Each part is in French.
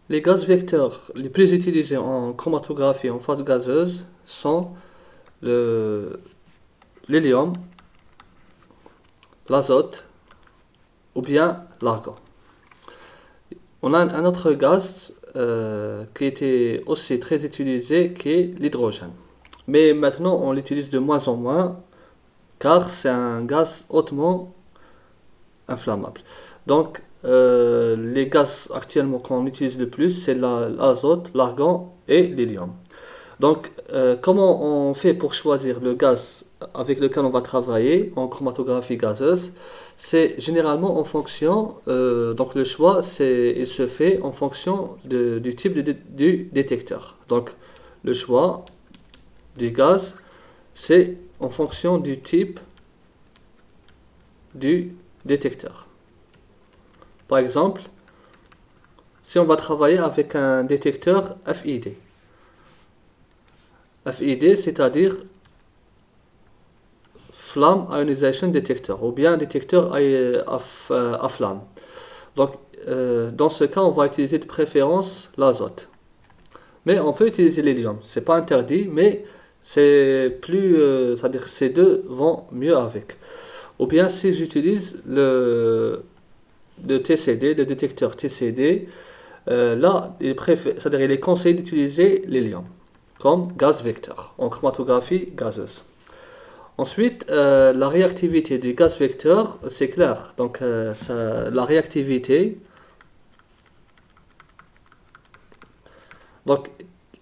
Les gaz vecteurs les plus utilisés en chromatographie en phase gazeuse sont le- l'hélium, l'azote ou bien l'argon. On a un autre gaz qui était aussi très utilisé qui est l'hydrogène. Mais maintenant on l'utilise de moins en moins car c'est un gaz hautement inflammable. Donc les gaz actuellement qu'on utilise le plus c'est l'azote, l'argon et l'hélium. Donc, comment on fait pour choisir le gaz avec lequel on va travailler en chromatographie gazeuse? C'est généralement en fonction, donc le choix, il se fait en fonction du type du détecteur. Donc, le choix du gaz, c'est en fonction du type du détecteur. Par exemple, si on va travailler avec un détecteur FID. FID, c'est-à-dire Flame Ionization Detector ou bien détecteur à flamme. Donc, dans ce cas, on va utiliser de préférence l'azote. Mais on peut utiliser l'hélium. C'est pas interdit, mais c'est plus, c'est-à-dire ces deux vont mieux avec. Ou bien si j'utilise le TCD, le détecteur TCD, là, c'est-à-dire il est conseillé d'utiliser l'hélium comme gaz vecteur en chromatographie gazeuse. Ensuite, la réactivité du gaz vecteur, c'est clair. Donc, la réactivité, donc,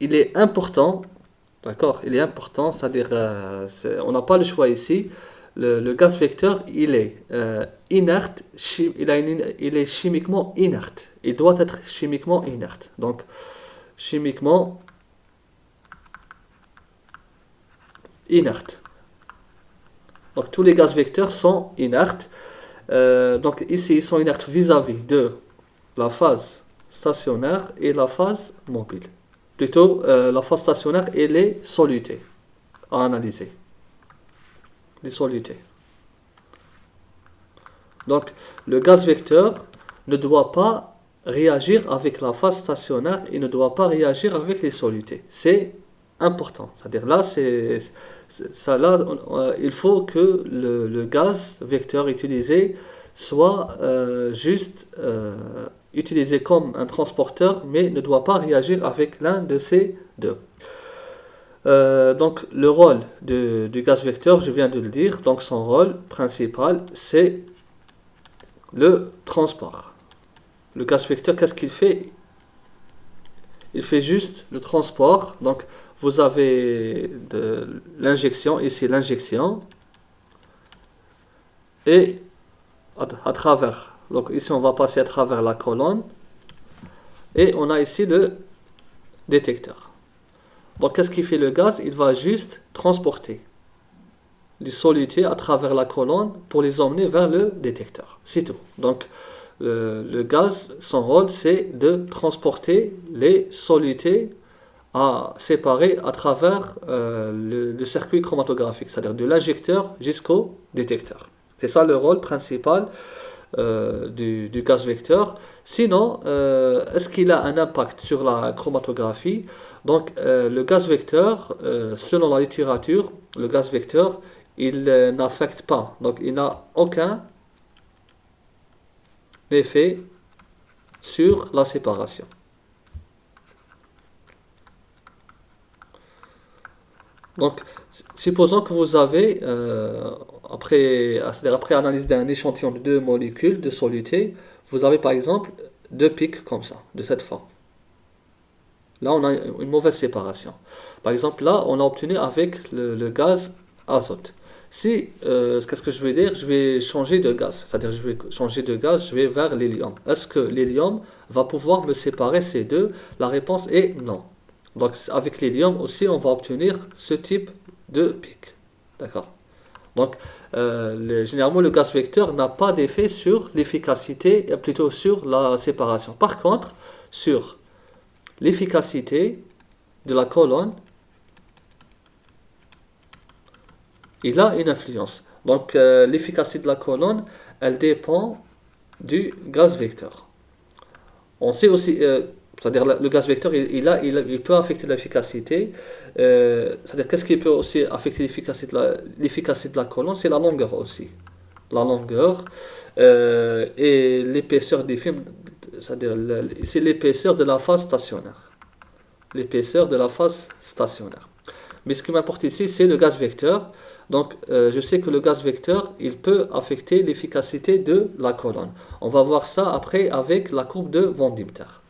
il est important, d'accord, il est important, c'est-à-dire, on n'a pas le choix ici. Le gaz vecteur, il est inerte, il est chimiquement inerte. Il doit être chimiquement inerte. Donc, chimiquement inerte. Donc, tous les gaz vecteurs sont inertes. Donc, ici, ils sont inertes vis-à-vis de la phase stationnaire et la phase mobile. Plutôt, la phase stationnaire et les solutés à analyser. Les solutés. Donc, le gaz vecteur ne doit pas réagir avec la phase stationnaire et ne doit pas réagir avec les solutés. C'est important. C'est-à-dire là, il faut que le gaz vecteur utilisé soit juste utilisé comme un transporteur, mais ne doit pas réagir avec l'un de ces deux. Donc le rôle du gaz vecteur, je viens de le dire, donc son rôle principal, c'est le transport. Le gaz vecteur, qu'est-ce qu'il fait? Il fait juste le transport. Donc vous avez de l'injection, ici l'injection, et à travers, donc ici on va passer à travers la colonne, et on a ici le détecteur. Donc qu'est-ce qui fait le gaz? Il va juste transporter les solutés à travers la colonne pour les emmener vers le détecteur. C'est tout. Donc le gaz, son rôle, c'est de transporter les solutés à séparer à travers le circuit chromatographique, c'est-à-dire de l'injecteur jusqu'au détecteur. C'est ça le rôle principal du gaz vecteur. Sinon, est-ce qu'il a un impact sur la chromatographie? Donc, le gaz vecteur, selon la littérature, le gaz vecteur, il n'affecte pas. Donc, il n'a aucun effet sur la séparation. Donc, supposons que vous avez, après analyse d'un échantillon de deux molécules de soluté, vous avez par exemple deux pics comme ça, de cette forme. Là, on a une mauvaise séparation. Par exemple, là, on a obtenu avec le gaz azote. Si, qu'est-ce que je vais dire? Je vais changer de gaz. C'est-à-dire, je vais changer de gaz, je vais vers l'hélium. Est-ce que l'hélium va pouvoir me séparer ces deux? La réponse est non. Donc, avec l'hélium aussi, on va obtenir ce type de pic. D'accord? Donc, généralement, le gaz vecteur n'a pas d'effet sur l'efficacité, et plutôt sur la séparation. Par contre, sur l'efficacité de la colonne, il a une influence. Donc l'efficacité de la colonne, elle dépend du gaz vecteur. On sait aussi, C'est-à-dire le gaz vecteur, il peut affecter l'efficacité. C'est-à-dire qu'est-ce qui peut aussi affecter l'efficacité de la colonne? C'est la longueur aussi. La longueur et l'épaisseur des films, c'est-à-dire c'est l'épaisseur de la phase stationnaire. L'épaisseur de la phase stationnaire. Mais ce qui m'importe ici, c'est le gaz vecteur. Donc, je sais que le gaz vecteur, il peut affecter l'efficacité de la colonne. On va voir ça après avec la courbe de Von Dieter.